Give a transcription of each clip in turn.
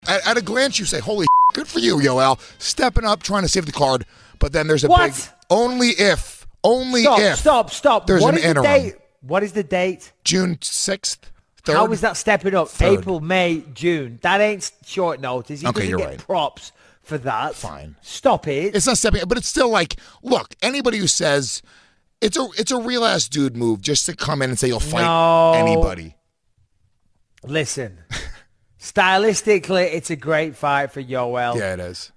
at a glance, you say, holy good for you, Yoel. Stepping up, trying to save the card. But then there's a big only if. Stop. There's an interim. Date? What is the date? June 6th. 3rd? How is that stepping up? 3rd. April, May, June. That ain't short notice. He doesn't you're get right. props for that. Fine. Stop it. It's not stepping up, but it's still like, look, anybody who says it's a real ass dude move just to come in and say you'll fight anybody. Listen. Stylistically, it's a great fight for Yoel. Yeah, it is.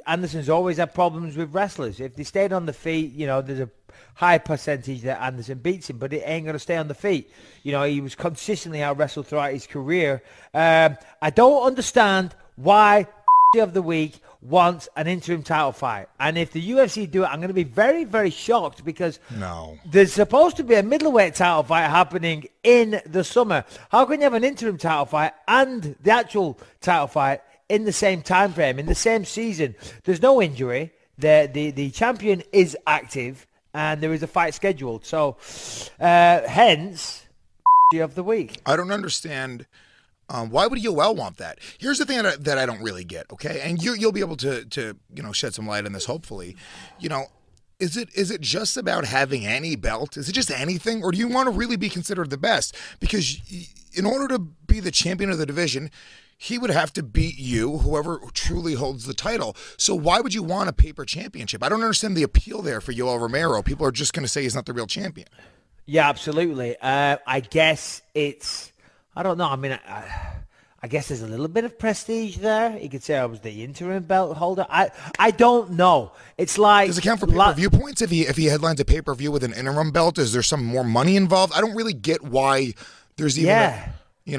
Anderson's always had problems with wrestlers. If they stayed on the feet, there's a high percentage that Anderson beats him, but it ain't going to stay on the feet. He was consistently out-wrestled throughout his career. I don't understand why of the week wants an interim title fight. And if the UFC do it, I'm going to be very, very shocked because there's supposed to be a middleweight title fight happening in the summer. How can you have an interim title fight and the actual title fight in the same time frame, in the same season? There's no injury. The champion is active and there is a fight scheduled. So, hence, of the week. I don't understand. Why would Yoel want that? Here's the thing that I don't really get, okay? And you'll be able to shed some light on this, hopefully. Is it just about having any belt? Is it just anything? Or do you want to really be considered the best? Because in order to be the champion of the division, he would have to beat you, whoever truly holds the title. So why would you want a paper championship? I don't understand the appeal there for Yoel Romero. People are just going to say he's not the real champion. Yeah, absolutely. I guess it's... I don't know. I mean, I guess there's a little bit of prestige there. You could say I was the interim belt holder. I don't know. It's like... Does it count for pay-per-view points if he headlines a pay-per-view with an interim belt? Is there some more money involved? I don't really get why there's even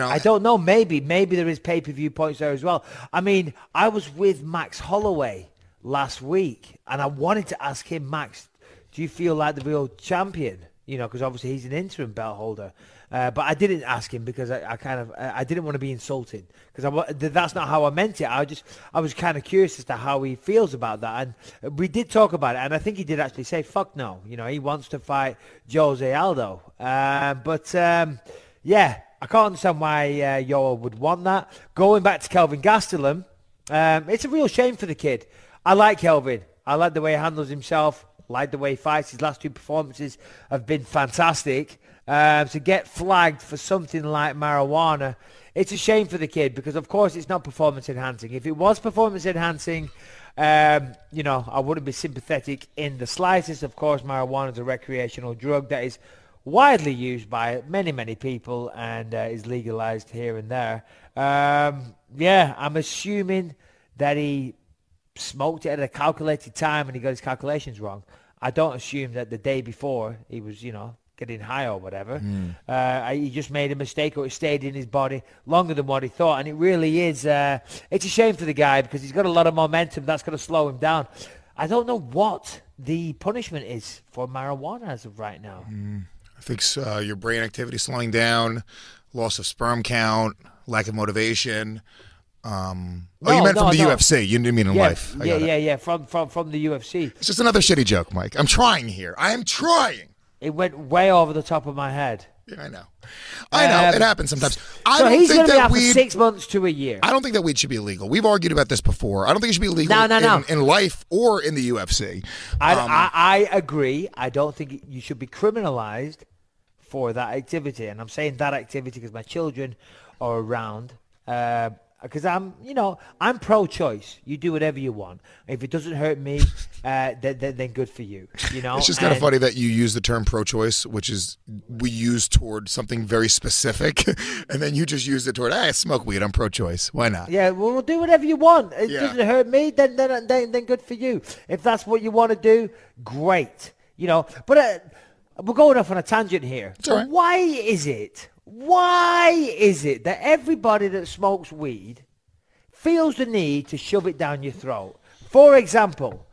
I don't know. Maybe there is pay-per-view points there as well. I mean, I was with Max Holloway last week, and I wanted to ask him, Max, do you feel like the real champion? Because obviously he's an interim belt holder. But I didn't ask him because I didn't want to be insulted because that's not how I meant it. I was kind of curious as to how he feels about that, and we did talk about it, and I think he did actually say fuck no. He wants to fight Jose Aldo, but I can't understand why Yoel would want that. Going back to Kelvin Gastelum, it's a real shame for the kid. I like Kelvin. I like the way he handles himself. Like the way he fights. His last two performances have been fantastic. To get flagged for something like marijuana, it's a shame for the kid because, of course, it's not performance enhancing. If it was performance enhancing, I wouldn't be sympathetic in the slightest. Of course, marijuana is a recreational drug that is widely used by many, many people and is legalized here and there. I'm assuming that he smoked it at a calculated time and he got his calculations wrong. I don't assume that the day before he was, getting high or whatever. He just made a mistake or it stayed in his body longer than what he thought. And it really is, it's a shame for the guy because he's got a lot of momentum. That's going to slow him down. I don't know what the punishment is for marijuana as of right now. I think your brain activity slowing down, loss of sperm count, lack of motivation. You meant from the UFC. You didn't mean in life. From the UFC. It's just another shitty joke, Mike. I'm trying here. I am trying. It went way over the top of my head. Yeah, I know. It happens sometimes. He's going to be out for 6 months to a year. I don't think that weed should be illegal. We've argued about this before. I don't think it should be illegal in life or in the UFC. I agree. I don't think you should be criminalized for that activity. And I'm saying that activity because my children are around. Because I'm pro-choice. You do whatever you want. If it doesn't hurt me, then good for you. It's just kind of funny that you use the term pro-choice, which is we use toward something very specific, and then you just use it toward I smoke weed. I'm pro-choice. Why not? Yeah, well, do whatever you want. It doesn't hurt me. Then good for you. If that's what you want to do, great. But we're going off on a tangent here. It's all right. Why is it that everybody that smokes weed feels the need to shove it down your throat? For example,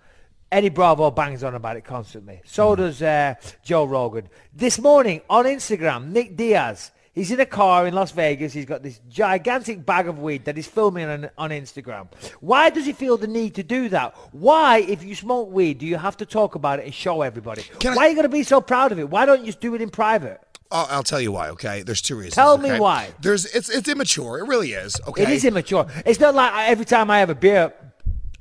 Eddie Bravo bangs on about it constantly. So does Joe Rogan. This morning on Instagram, Nick Diaz, he's in a car in Las Vegas. He's got this gigantic bag of weed that he's filming on Instagram. Why does he feel the need to do that? Why, if you smoke weed, do you have to talk about it and show everybody? Why are you going to be so proud of it? Why don't you just do it in private? I'll tell you why, okay? There's two reasons. Tell okay? me why. It's immature. It really is, okay? It is immature. It's not like every time I have a beer,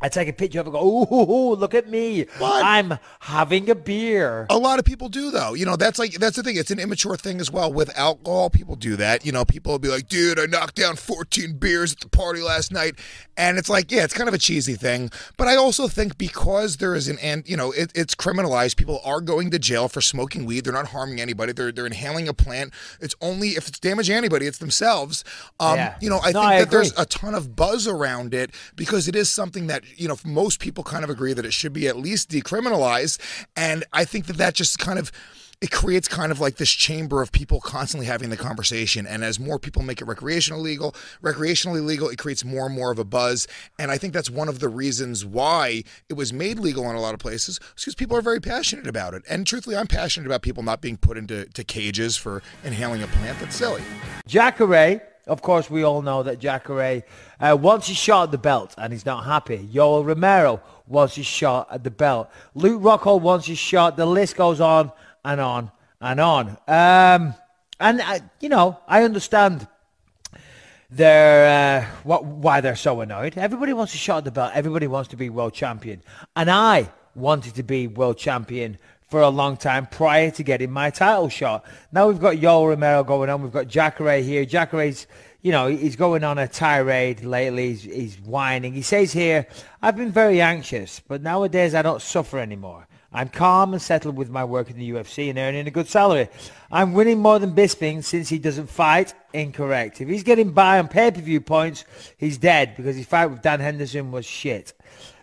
I take a picture of it and go, ooh, look at me. What? I'm having a beer. A lot of people do, though. That's the thing. It's an immature thing as well. With alcohol, people do that. People will be like, dude, I knocked down 14 beers at the party last night. And it's like, yeah, it's kind of a cheesy thing. But I also think because there is it's criminalized. People are going to jail for smoking weed. They're not harming anybody. They're inhaling a plant. It's only, if it's damaging anybody, it's themselves. I think that there's a ton of buzz around it because it is something that, most people kind of agree that it should be at least decriminalized. And I think that just kind of, it creates kind of like this chamber of people constantly having the conversation. And as more people make it recreationally legal, it creates more and more of a buzz. And I think that's one of the reasons why it was made legal in a lot of places, because people are very passionate about it. And truthfully, I'm passionate about people not being put into cages for inhaling a plant. That's silly. Jacare, of course, we all know that Jacare wants his shot at the belt, and he's not happy. Yoel Romero wants his shot at the belt. Luke Rockhold wants his shot. The list goes on and on and on. I understand why they're so annoyed. Everybody wants a shot at the belt. Everybody wants to be world champion. And I wanted to be world champion for a long time prior to getting my title shot. Now we've got Yoel Romero going on. We've got Jacare here. Jacare's, he's going on a tirade lately. He's whining. He says here, I've been very anxious, but nowadays I don't suffer anymore. I'm calm and settled with my work in the UFC and earning a good salary. I'm winning more than Bisping since he doesn't fight. Incorrect. If he's getting by on pay-per-view points, he's dead because his fight with Dan Henderson was shit.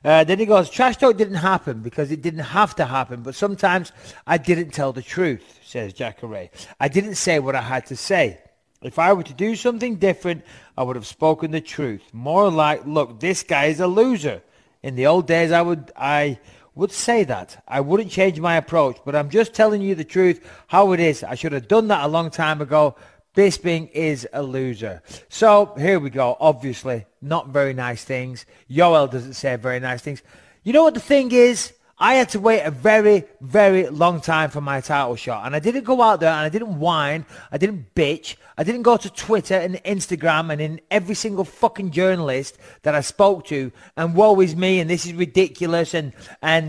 Then he goes, trash talk didn't happen because it didn't have to happen, but sometimes I didn't tell the truth, says Jacare. I didn't say what I had to say. If I were to do something different, I would have spoken the truth. More like, look, this guy is a loser. In the old days, I would say that. I wouldn't change my approach, but I'm just telling you the truth, how it is. I should have done that a long time ago. Bisping is a loser. So here we go. Obviously, not very nice things. Yoel doesn't say very nice things. You know what the thing is? I had to wait a very, very long time for my title shot. And I didn't go out there and I didn't whine. I didn't bitch. I didn't go to Twitter and Instagram and in every single fucking journalist that I spoke to. And woe is me and this is ridiculous and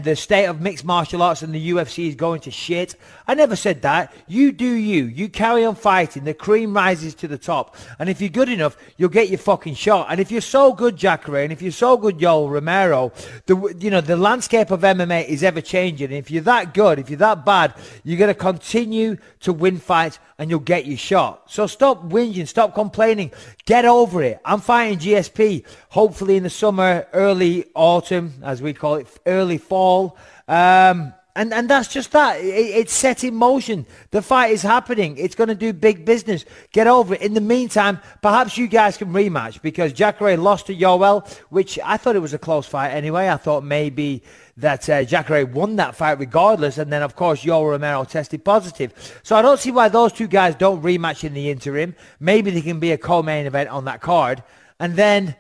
the state of mixed martial arts and the UFC is going to shit. I never said that. You do you. You carry on fighting. The cream rises to the top. And if you're good enough, you'll get your fucking shot. And if you're so good, Jacare, and if you're so good, Yoel Romero, the landscape of MMA is ever changing. And if you're that good, if you're that bad, you're going to continue to win fights and you'll get your shot. So stop whinging, stop complaining, get over it. I'm fighting GSP, hopefully in the summer, early autumn, as we call it, early fall. And that's just that. It's set in motion. The fight is happening. It's going to do big business. Get over it. In the meantime, perhaps you guys can rematch because Jacare lost to Yoel, which I thought it was a close fight anyway. I thought maybe that Jacare won that fight regardless. And then, of course, Yoel Romero tested positive. So I don't see why those two guys don't rematch in the interim. Maybe they can be a co-main event on that card. And then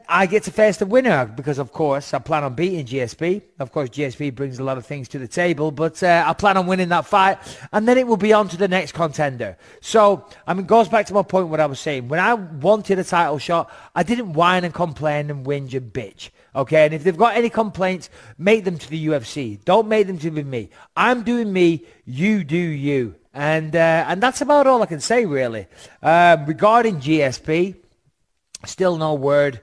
I get to face the winner because, of course, I plan on beating GSP. Of course, GSP brings a lot of things to the table, but I plan on winning that fight, and then it will be on to the next contender. So, it goes back to my point what I was saying. When I wanted a title shot, I didn't whine and complain and whinge and bitch. Okay, and if they've got any complaints, make them to the UFC. Don't make them to be me. I'm doing me, you do you. And that's about all I can say, really. Regarding GSP, still no word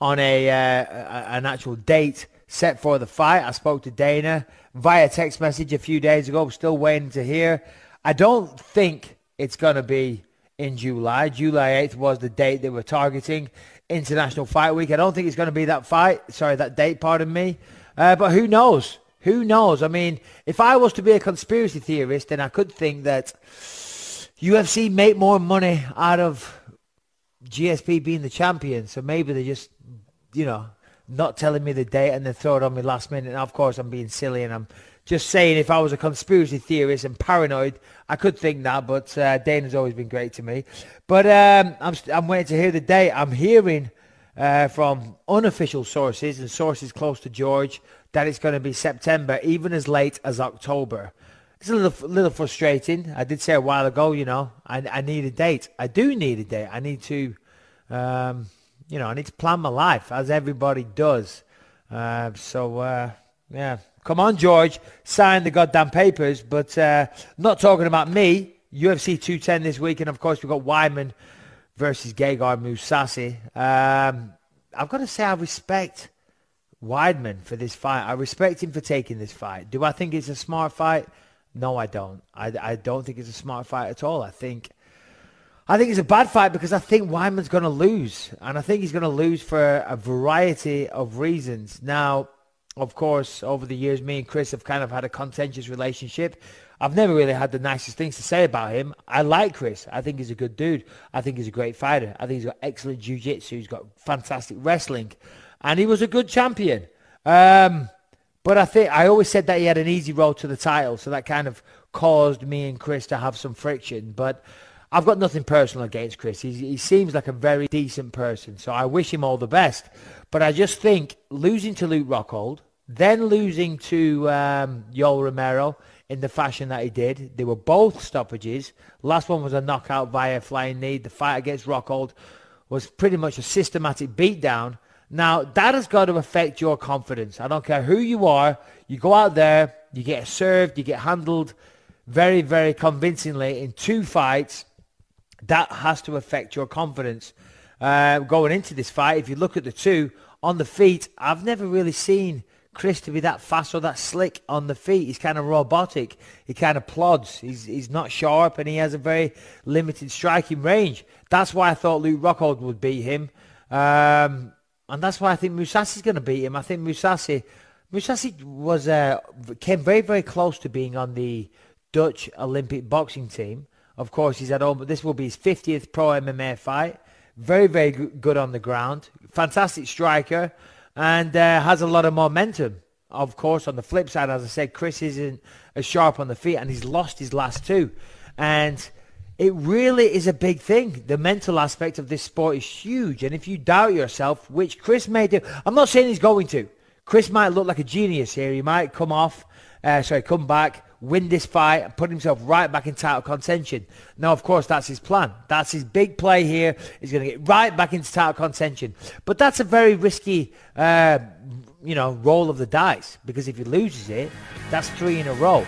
on an actual date set for the fight. I spoke to Dana via text message a few days ago. Still waiting to hear. I don't think it's going to be in July. July 8th was the date they were targeting. International Fight Week. I don't think it's going to be that date, pardon me. But who knows? Who knows? If I was to be a conspiracy theorist, then I could think that UFC make more money out of GSP being the champion, so maybe they're just, not telling me the date and then throw it on me last minute. And of course, I'm being silly and I'm just saying if I was a conspiracy theorist and paranoid, I could think that, but Dana's always been great to me. But I'm waiting to hear the date. I'm hearing from unofficial sources and sources close to George that it's going to be September, even as late as October. it's a little frustrating. I did say a while ago, I need a date. I do need a date. I need to, I need to plan my life, as everybody does. Yeah. Come on, George, sign the goddamn papers. But not talking about me. UFC 210 this week, and of course we've got Weidman versus Gegard Mousasi. I've got to say I respect Weidman for this fight. I respect him for taking this fight. Do I think it's a smart fight? No, I don't. I don't think it's a smart fight at all. I think it's a bad fight because I think Weidman's going to lose. And I think he's going to lose for a variety of reasons. Now, of course, over the years, me and Chris have kind of had a contentious relationship. I've never really had the nicest things to say about him. I like Chris. I think he's a good dude. I think he's a great fighter. I think he's got excellent jiu-jitsu. He's got fantastic wrestling. And he was a good champion. But I always said that he had an easy road to the title. So that kind of caused me and Chris to have some friction. But I've got nothing personal against Chris. He seems like a very decent person. So I wish him all the best. But I just think losing to Luke Rockhold, then losing to Yoel Romero in the fashion that he did. They were both stoppages. Last one was a knockout via flying knee. The fight against Rockhold was pretty much a systematic beatdown. Now, that has got to affect your confidence. I don't care who you are. You go out there, you get served, you get handled very, very convincingly in 2 fights. That has to affect your confidence going into this fight. If you look at the 2 on the feet, I've never really seen Chris to be that fast or that slick on the feet. He's kind of robotic. He kind of plods. He's not sharp, and he has a very limited striking range. That's why I thought Luke Rockhold would beat him. And that's why I think Mousasi's going to beat him. I think Mousasi came very, very close to being on the Dutch Olympic boxing team. Of course, he's at home, but this will be his 50th pro MMA fight. Very, very good on the ground. Fantastic striker. And has a lot of momentum. Of course, on the flip side, as I said, Chris isn't as sharp on the feet, and he's lost his last 2. And it really is a big thing. The mental aspect of this sport is huge. And if you doubt yourself, which Chris may do, I'm not saying he's going to. Chris might look like a genius here. He might come back, win this fight, and put himself right back in title contention. Now, of course, that's his plan. That's his big play here. He's going to get right back into title contention. But that's a very risky, roll of the dice, because if he loses it, that's 3 in a row.